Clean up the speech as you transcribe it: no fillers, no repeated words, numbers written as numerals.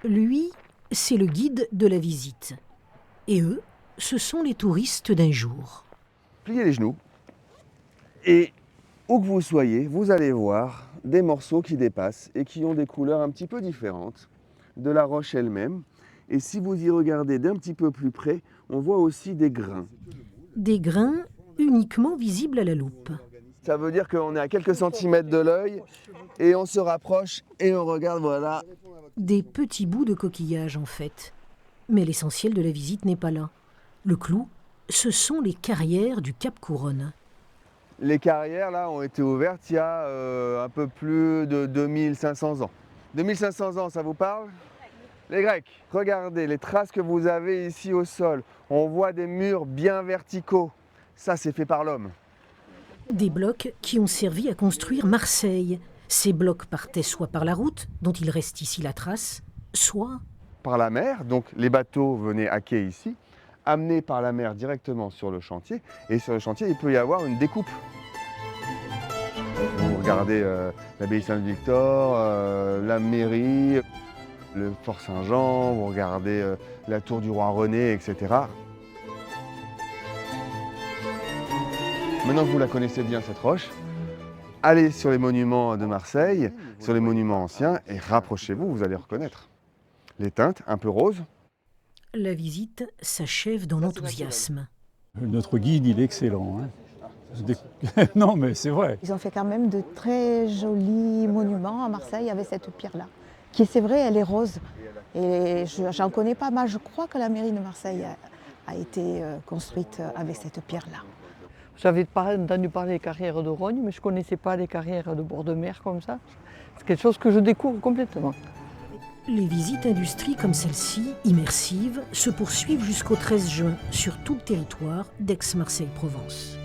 Lui, c'est le guide de la visite. Et eux, ce sont les touristes d'un jour. Pliez les genoux et où que vous soyez, vous allez voir des morceaux qui dépassent et qui ont des couleurs un petit peu différentes de la roche elle-même. Et si vous y regardez d'un petit peu plus près, on voit aussi des grains. Des grains uniquement visibles à la loupe. Ça veut dire qu'on est à quelques centimètres de l'œil et on se rapproche et on regarde, voilà. Des petits bouts de coquillage en fait. Mais l'essentiel de la visite n'est pas là. Le clou, ce sont les carrières du Cap Couronne. Les carrières là ont été ouvertes il y a un peu plus de 2500 ans. 2500 ans, ça vous parle? Les Grecs, regardez les traces que vous avez ici au sol. On voit des murs bien verticaux. Ça, c'est fait par l'homme. Des blocs qui ont servi à construire Marseille. Ces blocs partaient soit par la route, dont il reste ici la trace, soit Par la mer, donc les bateaux venaient à quai ici, amenés par la mer directement sur le chantier. Et sur le chantier, il peut y avoir une découpe. Vous regardez l'abbaye Saint-Victor, la mairie, le Fort Saint-Jean, vous regardez la tour du roi René, etc. Maintenant que vous la connaissez bien, cette roche, allez sur les monuments de Marseille, sur les monuments anciens, et rapprochez-vous, vous allez reconnaître. Les teintes, un peu roses. la visite s'achève dans l'enthousiasme. Notre guide, il est excellent. Hein. Non, mais c'est vrai. Ils ont fait quand même de très jolis monuments à Marseille avec cette pierre-là. Qui, c'est vrai, elle est rose. Et j'en connais pas mal. Je crois que la mairie de Marseille a été construite avec cette pierre-là. J'avais entendu parler des carrières de Rogne, mais je ne connaissais pas les carrières de bord de mer comme ça. C'est quelque chose que je découvre complètement. Les visites industries comme celle-ci, immersives, se poursuivent jusqu'au 13 juin sur tout le territoire d'Aix-Marseille-Provence.